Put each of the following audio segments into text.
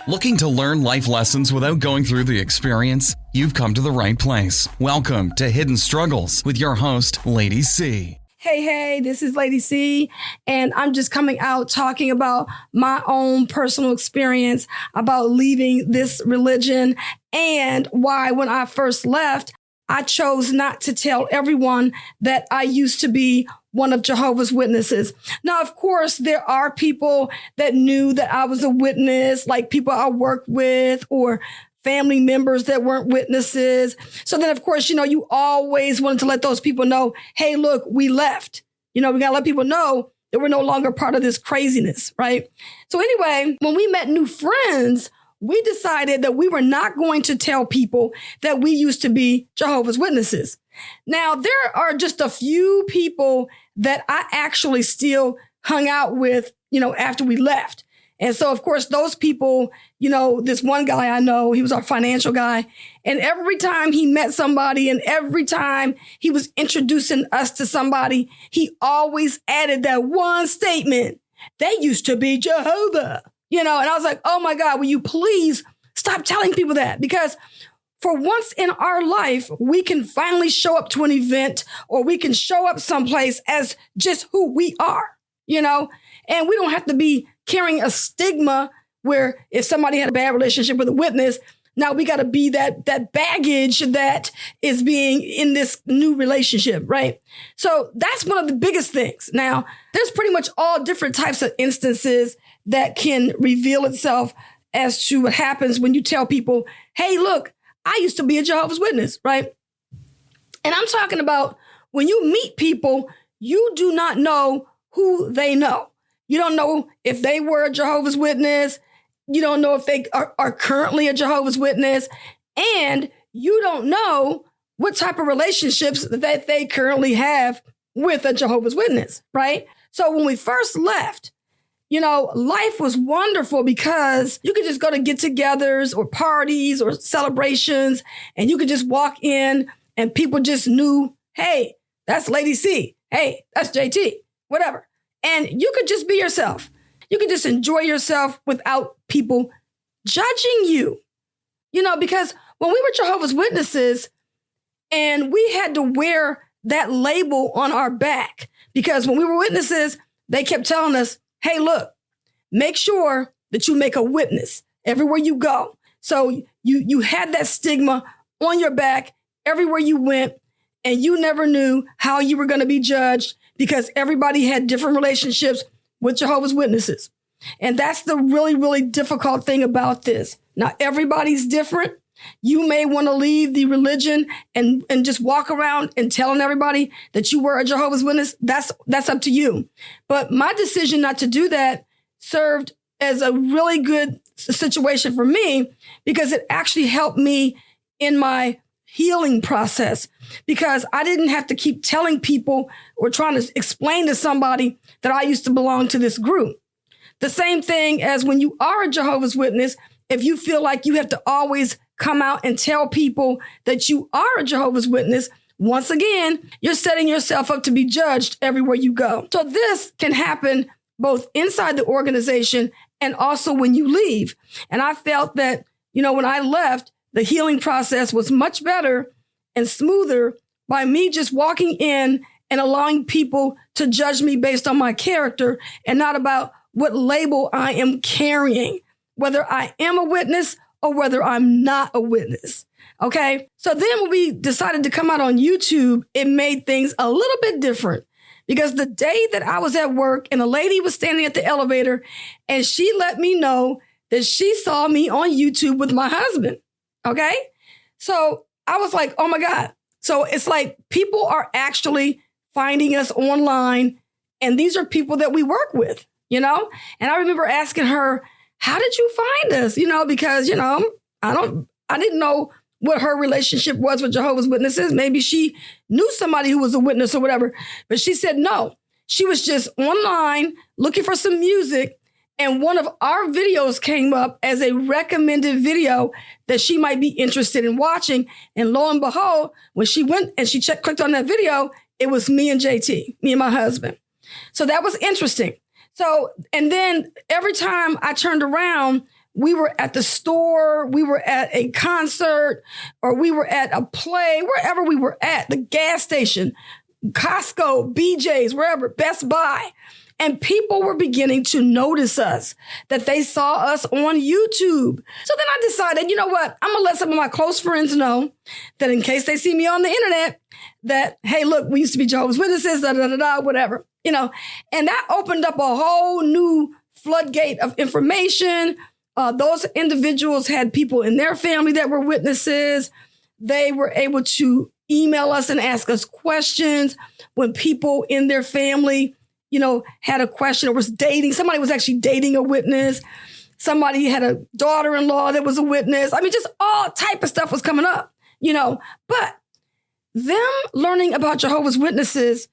Looking to learn life lessons without going through the experience? You've come to the right place. Welcome to Hidden Struggles with your host, Lady C. Hey, this is Lady C, and I'm just coming out talking about my own personal experience about leaving this religion and why when I first left, I chose not to tell everyone that I used to be one of Jehovah's Witnesses. Now, of course, there are people that knew that I was a witness, like people I worked with or family members that weren't witnesses. So then, of course, you always wanted to let those people know, hey, look, we left. We got to let people know that we're no longer part of this craziness, right? So anyway, when we met new friends, we decided that we were not going to tell people that we used to be Jehovah's Witnesses. Now, there are just a few people that I actually still hung out with, after we left. And so, of course, those people, this one guy I know, he was our financial guy. And every time he met somebody and every time he was introducing us to somebody, he always added that one statement, they used to be Jehovah, and I was like, oh my God, will you please stop telling people that? Because for once in our life, we can finally show up to an event or we can show up someplace as just who we are, and we don't have to be carrying a stigma where if somebody had a bad relationship with a witness, now we got to be that baggage that is being in this new relationship, right? So that's one of the biggest things. Now, there's pretty much all different types of instances that can reveal itself as to what happens when you tell people, hey, look, I used to be a Jehovah's Witness, right? And I'm talking about when you meet people, you do not know who they know. You don't know if they were a Jehovah's Witness. You don't know if they are currently a Jehovah's Witness. And you don't know what type of relationships that they currently have with a Jehovah's Witness, right? So when we first left, life was wonderful because you could just go to get-togethers or parties or celebrations, and you could just walk in and people just knew, hey, that's Lady C. Hey, that's JT, whatever. And you could just be yourself. You could just enjoy yourself without people judging you, because when we were Jehovah's Witnesses and we had to wear that label on our back, because when we were witnesses, they kept telling us, hey, look, make sure that you make a witness everywhere you go. So you had that stigma on your back everywhere you went, and you never knew how you were going to be judged because everybody had different relationships with Jehovah's Witnesses. And that's the really, really difficult thing about this. Now, everybody's different. You may want to leave the religion and just walk around and telling everybody that you were a Jehovah's Witness. That's up to you. But my decision not to do that served as a really good situation for me because it actually helped me in my healing process, because I didn't have to keep telling people or trying to explain to somebody that I used to belong to this group. The same thing as when you are a Jehovah's Witness, if you feel like you have to always come out and tell people that you are a Jehovah's Witness, once again, you're setting yourself up to be judged everywhere you go. So this can happen both inside the organization and also when you leave. And I felt that, when I left, the healing process was much better and smoother by me just walking in and allowing people to judge me based on my character and not about what label I am carrying, whether I am a witness or whether I'm not a witness. Okay. So then when we decided to come out on YouTube, it made things a little bit different because the day that I was at work and a lady was standing at the elevator and she let me know that she saw me on YouTube with my husband. Okay. So I was like, oh my God. So it's like people are actually finding us online, and these are people that we work with, And I remember asking her, how did you find us? Because, I didn't know what her relationship was with Jehovah's Witnesses. Maybe she knew somebody who was a witness or whatever, but she said no. She was just online looking for some music, and one of our videos came up as a recommended video that she might be interested in watching. And lo and behold, when she went and she clicked on that video, it was me and JT, me and my husband. So that was interesting. So, and then every time I turned around, we were at the store, we were at a concert, or we were at a play, wherever we were at, the gas station, Costco, BJ's, wherever, Best Buy. And people were beginning to notice us, that they saw us on YouTube. So then I decided, you know what? I'm going to let some of my close friends know that in case they see me on the internet, that, hey, look, we used to be Jehovah's Witnesses, whatever, you know. And that opened up a whole new floodgate of information. Those individuals had people in their family that were witnesses. They were able to email us and ask us questions when people in their family, you know, had a question or was dating. Somebody was actually dating a witness. Somebody had a daughter-in-law that was a witness. I mean, just all type of stuff was coming up, you know. But them learning about Jehovah's Witnesses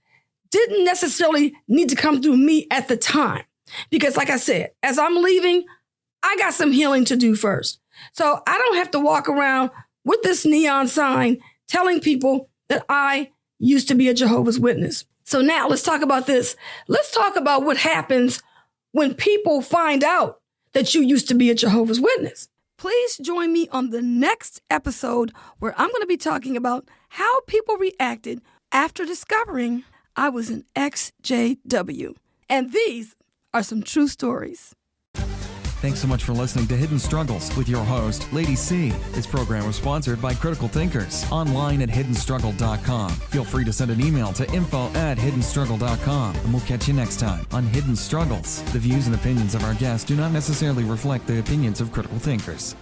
didn't necessarily need to come through me at the time. Because like I said, as I'm leaving, I got some healing to do first. So I don't have to walk around with this neon sign telling people that I used to be a Jehovah's Witness. So now let's talk about this. Let's talk about what happens when people find out that you used to be a Jehovah's Witness. Please join me on the next episode where I'm going to be talking about how people reacted after discovering I was an ex-JW. And these are some true stories. Thanks so much for listening to Hidden Struggles with your host, Lady C. This program was sponsored by Critical Thinkers, online at hiddenstruggle.com. Feel free to send an email to info@hiddenstruggle.com, and we'll catch you next time on Hidden Struggles. The views and opinions of our guests do not necessarily reflect the opinions of Critical Thinkers.